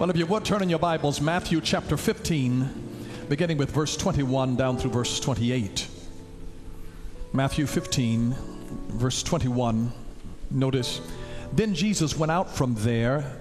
Well, if you would turn in your Bibles, Matthew chapter 15, beginning with verse 21 down through verse 28. Matthew 15, verse 21. Notice, then Jesus went out from there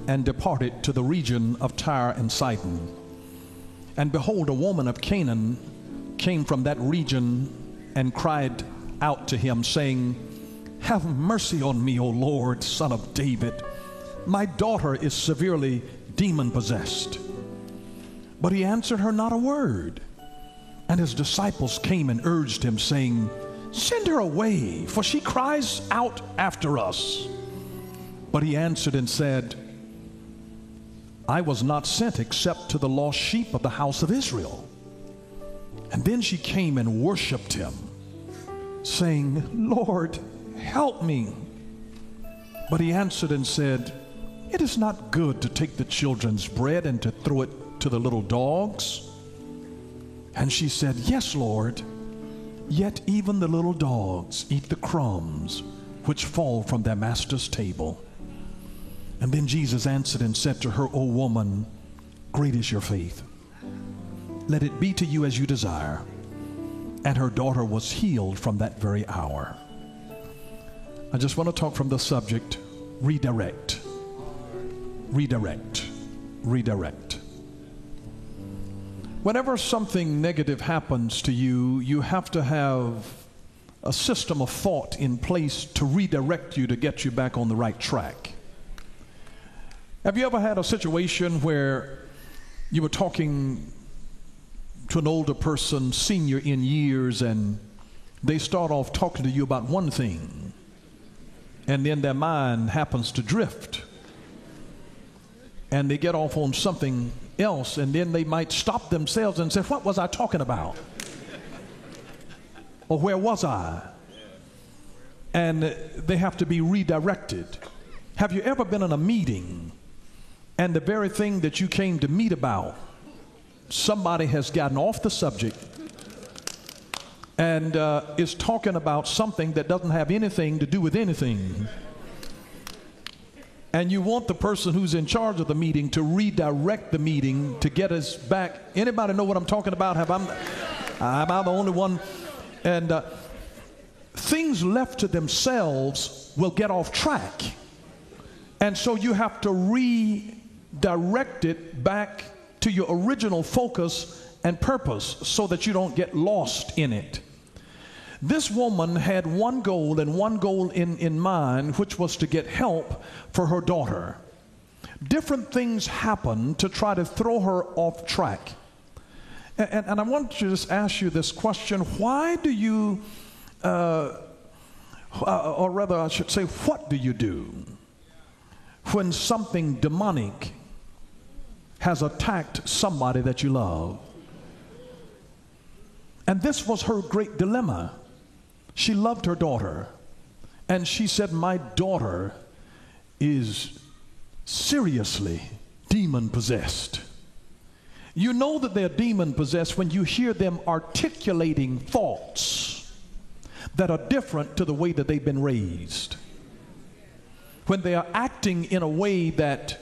and departed to the region of Tyre and Sidon. And behold, a woman of Canaan came from that region and cried out to him, saying, have mercy on me, O Lord, Son of David. My daughter is severely demon-possessed. But he answered her not a word. And his disciples came and urged him, saying, send her away, for she cries out after us. But he answered and said, I was not sent except to the lost sheep of the house of Israel. And then she came and worshiped him, saying, Lord, help me. But he answered and said, it is not good to take the children's bread and to throw it to the little dogs. And she said, yes, Lord, yet even the little dogs eat the crumbs which fall from their master's table. And then Jesus answered and said to her, O woman, great is your faith. Let it be to you as you desire. And her daughter was healed from that very hour. I just want to talk from the subject, redirect. Redirect. Redirect. Whenever something negative happens to you, you have to have a system of thought in place to redirect you to get you back on the right track. Have you ever had a situation where you were talking to an older person, senior in years, and they start off talking to you about one thing, and then their mind happens to drift, and they get off on something else, and then they might stop themselves and say, what was I talking about? Or where was I? And they have to be redirected. Have you ever been in a meeting and the very thing that you came to meet about, somebody has gotten off the subject and is talking about something that doesn't have anything to do with anything? And you want the person who's in charge of the meeting to redirect the meeting to get us back. Anybody know what I'm talking about? Am I the only one? And things left to themselves will get off track. And so you have to redirect it back to your original focus and purpose so that you don't get lost in it. This woman had one goal and one goal in mind, which was to get help for her daughter. Different things happened to try to throw her off track. And I want to just ask you this question. Why do you, or rather I should say, what do you do when something demonic has attacked somebody that you love? And this was her great dilemma. She loved her daughter, and she said, my daughter is seriously demon-possessed. You know that they're demon-possessed when you hear them articulating thoughts that are different to the way that they've been raised. When they are acting in a way that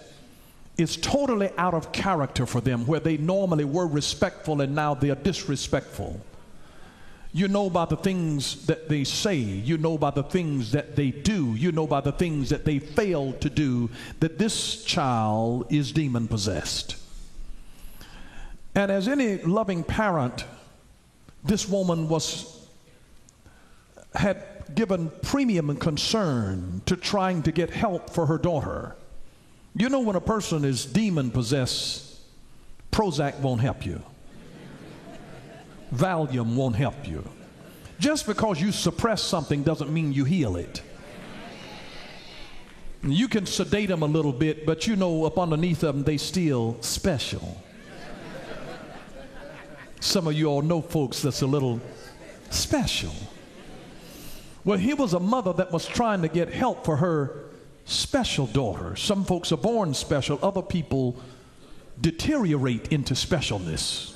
is totally out of character for them, where they normally were respectful and now they are disrespectful. You know by the things that they say, you know by the things that they do, you know by the things that they fail to do, that this child is demon-possessed. And as any loving parent, this woman had given premium and concern to trying to get help for her daughter. You know, when a person is demon-possessed, Prozac won't help you. Valium won't help you. Just because you suppress something doesn't mean you heal it. You can sedate them a little bit, but you know up underneath them they still special. Some of you all know folks that's a little special. Well, here was a mother that was trying to get help for her special daughter. Some folks are born special, other people deteriorate into specialness.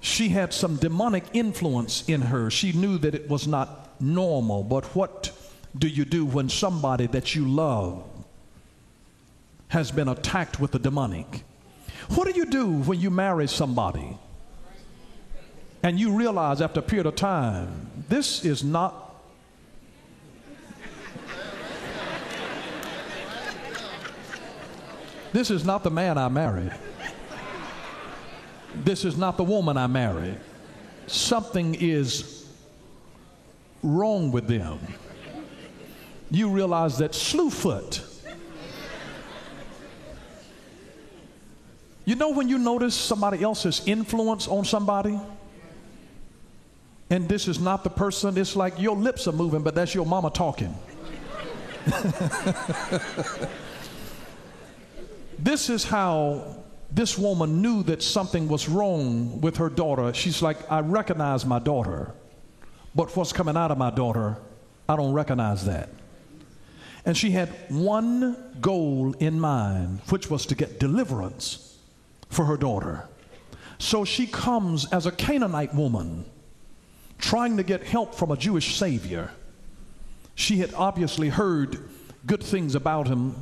She had some demonic influence in her. She knew that it was not normal. But what do you do when somebody that you love has been attacked with the demonic. What do you do when you marry somebody and you realize after a period of time, this is not the man I married. This is not the woman I married. Something is wrong with them. You realize that Slewfoot. You know when you notice somebody else's influence on somebody? And this is not the person, it's like your lips are moving, but that's your mama talking. This is how this woman knew that something was wrong with her daughter. She's like, I recognize my daughter, but what's coming out of my daughter, I don't recognize that. And she had one goal in mind, which was to get deliverance for her daughter. So she comes as a Canaanite woman, trying to get help from a Jewish Savior. She had obviously heard good things about him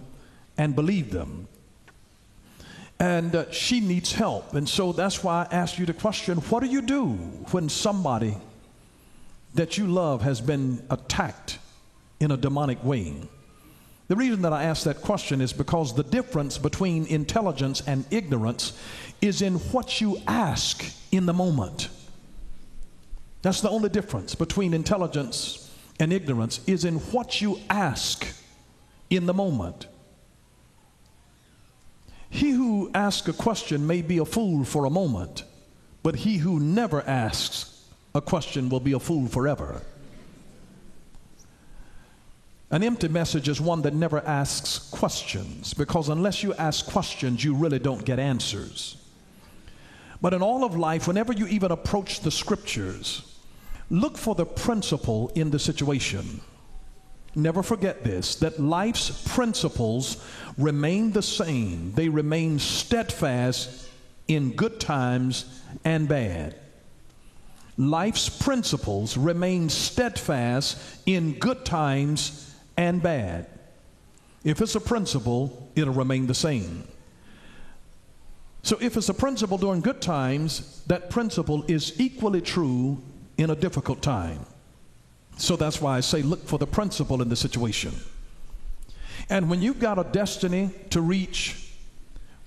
and believed them. And she needs help. And so that's why I asked you the question, what do you do when somebody that you love has been attacked in a demonic way? The reason that I ask that question is because the difference between intelligence and ignorance is in what you ask in the moment. That's the only difference between intelligence and ignorance, is in what you ask in the moment. He who asks a question may be a fool for a moment, but he who never asks a question will be a fool forever. An empty message is one that never asks questions, because unless you ask questions, you really don't get answers. But in all of life, whenever you even approach the scriptures, look for the principle in the situation. Never forget this, that life's principles remain the same. They remain steadfast in good times and bad. Life's principles remain steadfast in good times and bad. If it's a principle, it'll remain the same. So if it's a principle during good times, that principle is equally true in a difficult time. So that's why I say look for the principle in the situation. And when you've got a destiny to reach,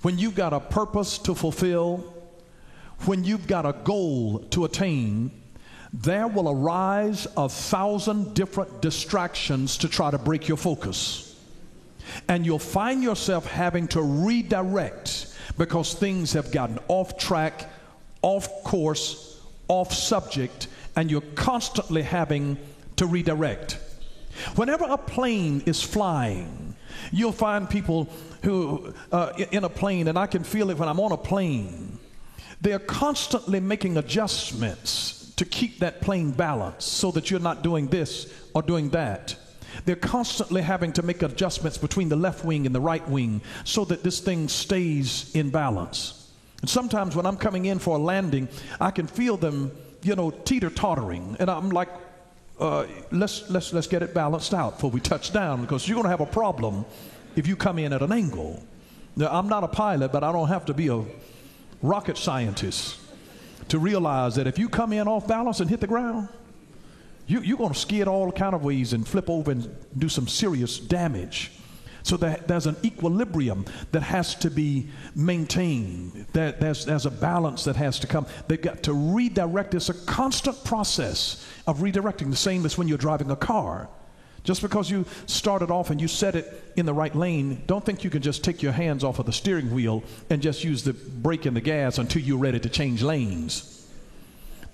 when you've got a purpose to fulfill, when you've got a goal to attain, there will arise 1,000 different distractions to try to break your focus. And you'll find yourself having to redirect because things have gotten off track, off course, off subject, and you're constantly having to redirect. Whenever a plane is flying, you'll find people who in a plane, and I can feel it when I'm on a plane, they're constantly making adjustments to keep that plane balanced so that you're not doing this or doing that. They're constantly having to make adjustments between the left wing and the right wing so that this thing stays in balance. And sometimes when I'm coming in for a landing, I can feel them, teeter-tottering, and I'm like, let's get it balanced out before we touch down, because you're going to have a problem if you come in at an angle. Now, I'm not a pilot, but I don't have to be a rocket scientist to realize that if you come in off balance and hit the ground, you're going to skid all kind of ways and flip over and do some serious damage. So there's an equilibrium that has to be maintained. There's a balance that has to come. They've got to redirect. It's a constant process of redirecting, the same as when you're driving a car. Just because you started off and you set it in the right lane, don't think you can just take your hands off of the steering wheel and just use the brake and the gas until you're ready to change lanes.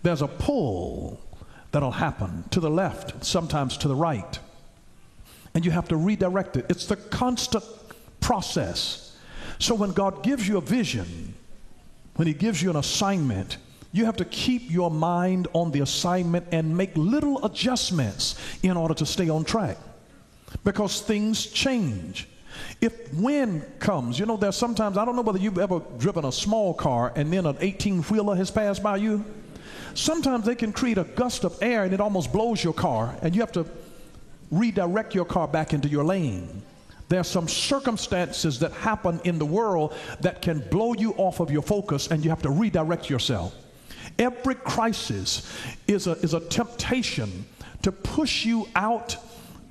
There's a pull that'll happen to the left, sometimes to the right. And you have to redirect it. It's the constant process. So when God gives you a vision, when he gives you an assignment, you have to keep your mind on the assignment and make little adjustments in order to stay on track. Because things change. If wind comes, there's sometimes, I don't know whether you've ever driven a small car and then an 18-wheeler has passed by you. Sometimes they can create a gust of air and it almost blows your car, and you have to redirect your car back into your lane. There's some circumstances that happen in the world that can blow you off of your focus, and you have to redirect yourself. Every crisis is a temptation to push you out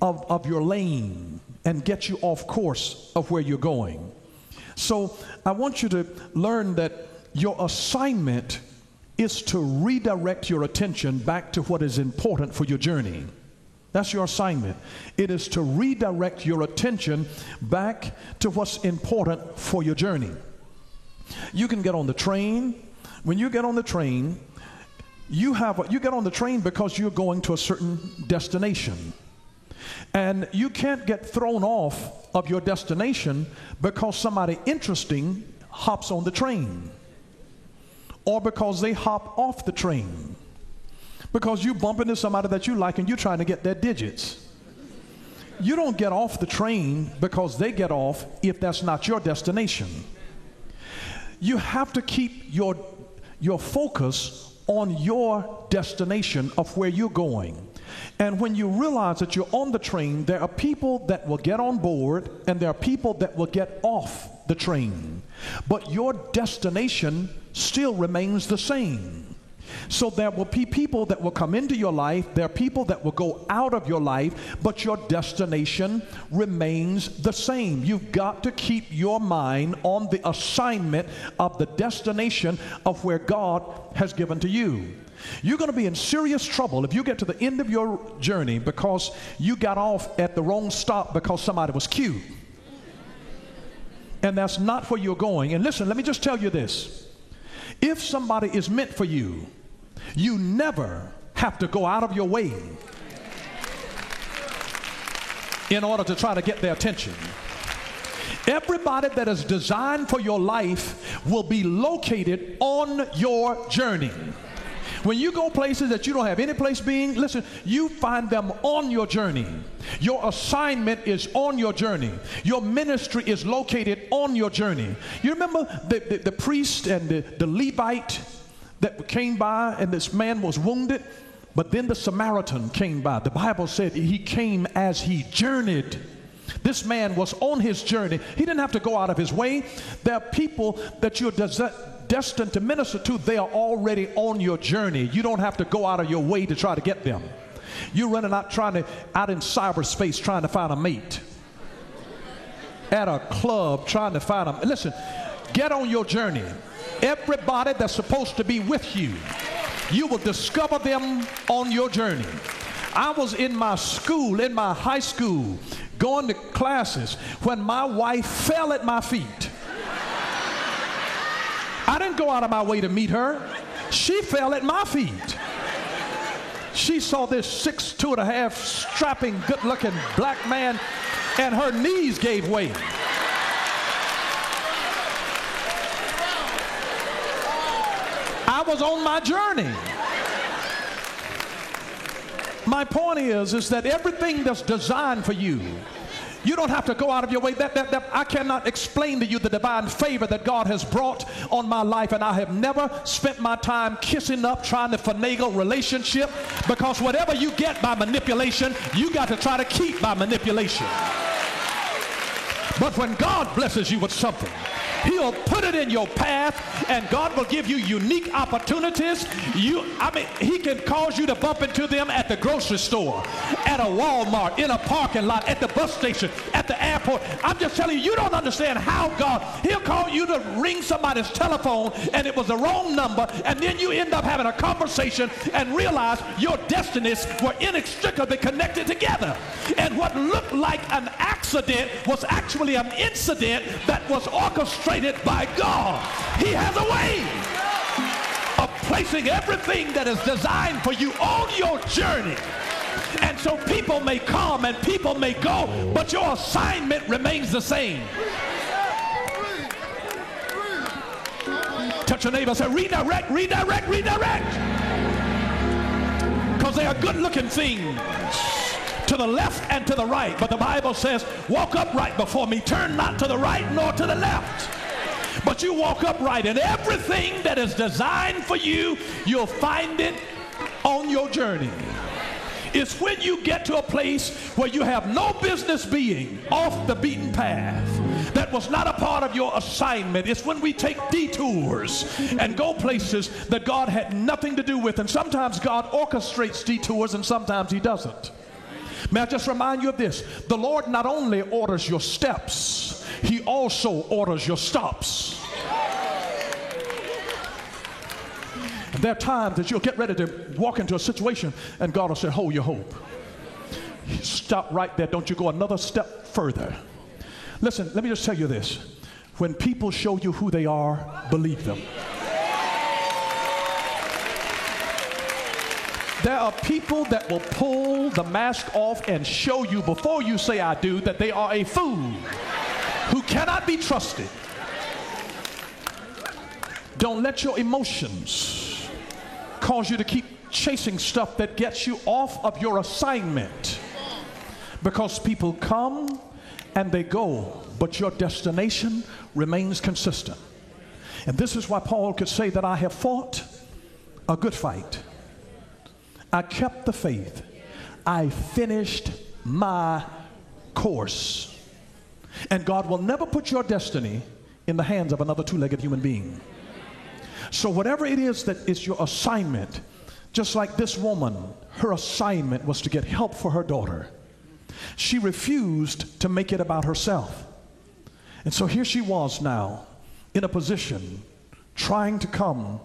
of your lane and get you off course of where you're going. So I want you to learn that your assignment is to redirect your attention back to what is important for your journey. That's your assignment. It is to redirect your attention back to what's important for your journey. You can get on the train. When you get on the train, you get on the train because you're going to a certain destination. And you can't get thrown off of your destination because somebody interesting hops on the train, or because they hop off the train, because you bump into somebody that you like and you're trying to get their digits. You don't get off the train because they get off if that's not your destination. You have to keep your focus on your destination of where you're going. And when you realize that you're on the train, there are people that will get on board and there are people that will get off the train. But your destination still remains the same. So there will be people that will come into your life, there are people that will go out of your life, but your destination remains the same. You've got to keep your mind on the assignment of the destination of where God has given to you. You're going to be in serious trouble if you get to the end of your journey because you got off at the wrong stop because somebody was cute. And that's not where you're going. And listen, let me just tell you this. If somebody is meant for you, you never have to go out of your way in order to try to get their attention. Everybody that is designed for your life will be located on your journey. When you go places that you don't have any place being, listen, you find them on your journey. Your assignment is on your journey. Your ministry is located on your journey. You remember the priest and the Levite that came by, and this man was wounded, but then the Samaritan came by. The Bible said he came as he journeyed. This man was on his journey. He didn't have to go out of his way. There are people that you're destined to minister to. They are already on your journey. You don't have to go out of your way to try to get them. You're running out out in cyberspace trying to find a mate, at a club trying to find a. Listen, get on your journey. Everybody that's supposed to be with you, you will discover them on your journey. I was in my high school, going to classes when my wife fell at my feet. I didn't go out of my way to meet her. She fell at my feet. She saw this 6'2½" strapping, good-looking black man, and her knees gave way. I was on my journey. My point is that everything that's designed for you, you don't have to go out of your way. I cannot explain to you the divine favor that God has brought on my life, and I have never spent my time kissing up, trying to finagle relationship, because whatever you get by manipulation, you got to try to keep by manipulation. But when God blesses you with something, He'll put it in your path, and God will give you unique opportunities. He can cause you to bump into them at the grocery store, at a Walmart, in a parking lot, at the bus station, at the airport. I'm just telling you, you don't understand how God, He'll call you to ring somebody's telephone, and it was the wrong number, and then you end up having a conversation and realize your destinies were inextricably connected together. And what looked like an accident was actually an incident that was orchestrated by God. He has a way of placing everything that is designed for you on your journey. And so people may come and people may go, but your assignment remains the same. Touch your neighbor and say, redirect, redirect, redirect. Because they are good-looking things to the left and to the right. But the Bible says, walk upright before me, turn not to the right nor to the left. But you walk upright, and everything that is designed for you, you'll find it on your journey. It's when you get to a place where you have no business being off the beaten path. That was not a part of your assignment. It's when we take detours and go places that God had nothing to do with. And sometimes God orchestrates detours and sometimes he doesn't. May I just remind you of this? The Lord not only orders your steps, he also orders your stops. And there are times that you'll get ready to walk into a situation and God will say, hold your hope. Stop right there. Don't you go another step further. Listen, let me just tell you this. When people show you who they are, believe them. There are people that will pull the mask off and show you before you say I do that they are a fool who cannot be trusted. Don't let your emotions cause you to keep chasing stuff that gets you off of your assignment, because people come and they go, but your destination remains consistent. And this is why Paul could say that I have fought a good fight. I kept the faith. I finished my course. And God will never put your destiny in the hands of another two-legged human being. So whatever it is that is your assignment, just like this woman, her assignment was to get help for her daughter. She refused to make it about herself. And so here she was now in a position trying to come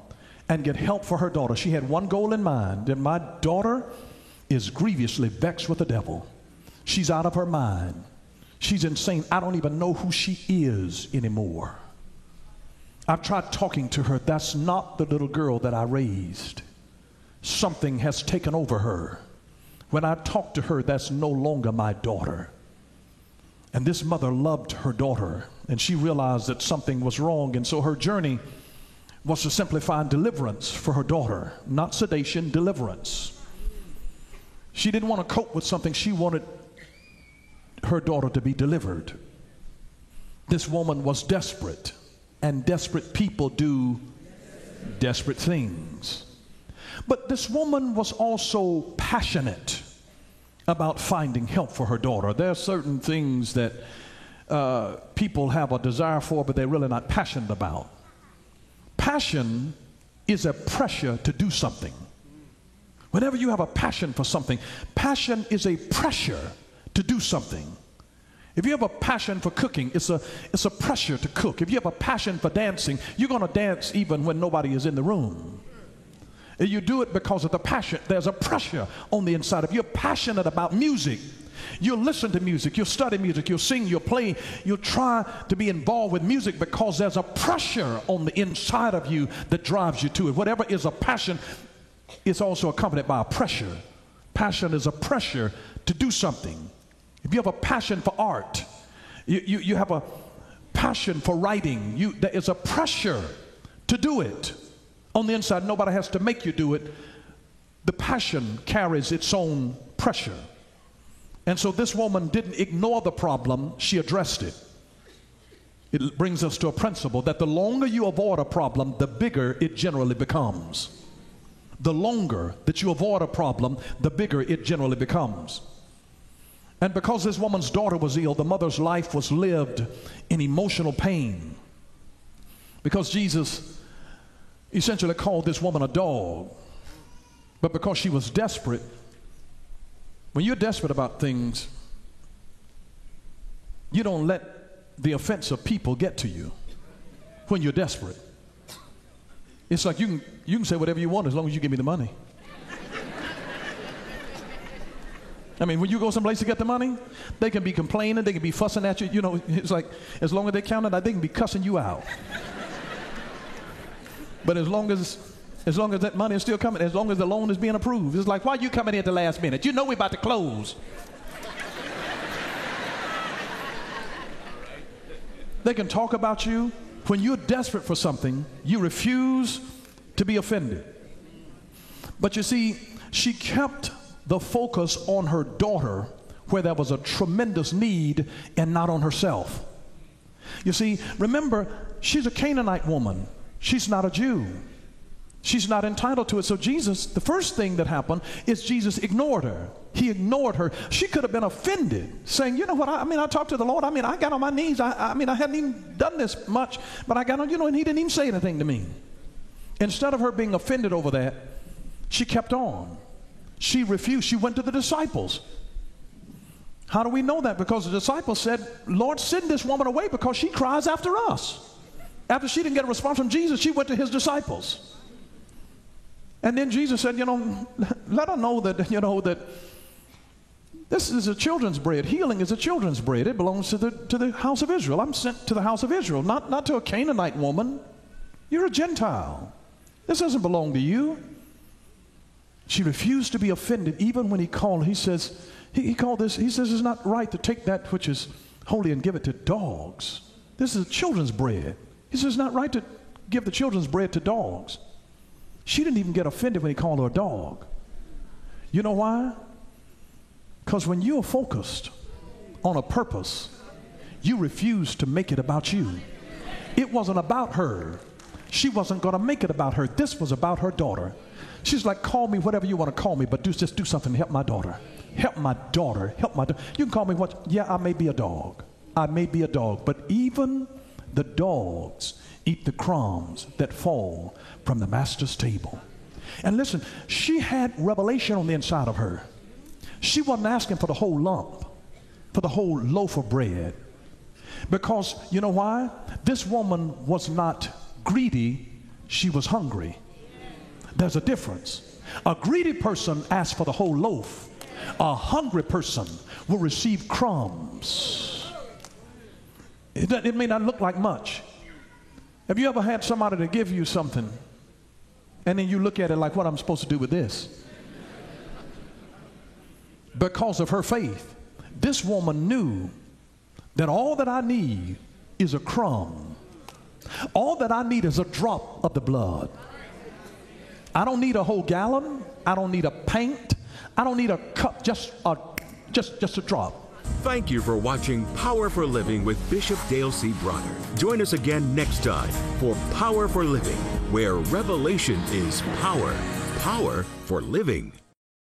and get help for her daughter. She had one goal in mind, that my daughter is grievously vexed with the devil. She's out of her mind. She's insane. I don't even know who she is anymore. I've tried talking to her. That's not the little girl that I raised. Something has taken over her. When I talk to her, that's no longer my daughter. And this mother loved her daughter, and she realized that something was wrong, and so her journey was to simply find deliverance for her daughter. Not sedation, deliverance. She didn't want to cope with something. She wanted her daughter to be delivered. This woman was desperate, and desperate people do desperate things. But this woman was also passionate about finding help for her daughter. There are certain things that people have a desire for, but they're really not passionate about. Passion is a pressure to do something. Whenever you have a passion for something, passion is a pressure to do something. If you have a passion for cooking, it's a pressure to cook. If you have a passion for dancing, you're going to dance even when nobody is in the room. You do it because of the passion. There's a pressure on the inside. If you're passionate about music, you'll listen to music, you'll study music, you'll sing, you'll play, you'll try to be involved with music because there's a pressure on the inside of you that drives you to it. Whatever is a passion is also accompanied by a pressure. Passion is a pressure to do something. If you have a passion for art, you have a passion for writing, there is a pressure to do it. On the inside, nobody has to make you do it. The passion carries its own pressure. And so this woman didn't ignore the problem, she addressed it. It brings us to a principle that the longer you avoid a problem, the bigger it generally becomes. The longer that you avoid a problem, the bigger it generally becomes. And because this woman's daughter was ill, the mother's life was lived in emotional pain. Because Jesus essentially called this woman a dog. But because she was desperate, when you're desperate about things, you don't let the offense of people get to you when you're desperate. It's like you can say whatever you want as long as you give me the money. I mean, when you go someplace to get the money, they can be complaining, they can be fussing at you. You know, it's like as long as they count it, they can be cussing you out. But as long as that money is still coming, as long as the loan is being approved, it's like, why are you coming in at the last minute? You know we're about to close. They can talk about you. When you're desperate for something, you refuse to be offended. But you see, she kept the focus on her daughter where there was a tremendous need and not on herself. You see, remember, she's a Canaanite woman. She's not a Jew. She's not entitled to it. So Jesus, the first thing that happened is Jesus ignored her. He ignored her. She could have been offended, saying, you know what, I talked to the Lord. I got on my knees. I hadn't even done this much, but I got on, and he didn't even say anything to me. Instead of her being offended over that, she kept on. She refused. She went to the disciples. How do we know that? Because the disciples said, Lord, send this woman away because she cries after us. After she didn't get a response from Jesus, she went to his disciples. And then Jesus said, let her know that, that this is a children's bread. Healing is a children's bread. It belongs to the house of Israel. I'm sent to the house of Israel, not to a Canaanite woman. You're a Gentile. This doesn't belong to you. She refused to be offended, even when he called. He says, he called this, he says it's not right to take that which is holy and give it to dogs. This is children's bread. He says it's not right to give the children's bread to dogs. She didn't even get offended when he called her a dog. You know why? Because when you're focused on a purpose, you refuse to make it about you. It wasn't about her. She wasn't going to make it about her. This was about her daughter. She's like, call me whatever you want to call me, but just do something to help my daughter. Help my daughter. Help my daughter. You can call me what? Yeah, I may be a dog. I may be a dog. But even the dogs eat the crumbs that fall from the master's table. And listen, she had revelation on the inside of her. She wasn't asking for the whole lump, for the whole loaf of bread. Because you know why? This woman was not greedy, she was hungry. There's a difference. A greedy person asks for the whole loaf. A hungry person will receive crumbs. It may not look like much. Have you ever had somebody to give you something and then you look at it like, what I'm supposed to do with this? Because of her faith, this woman knew that all that I need is a crumb. All that I need is a drop of the blood. I don't need a whole gallon. I don't need a pint. I don't need a cup, just a drop. Thank you for watching Power for Living with Bishop Dale C. Bronner. Join us again next time for Power for Living, where revelation is power. Power for living.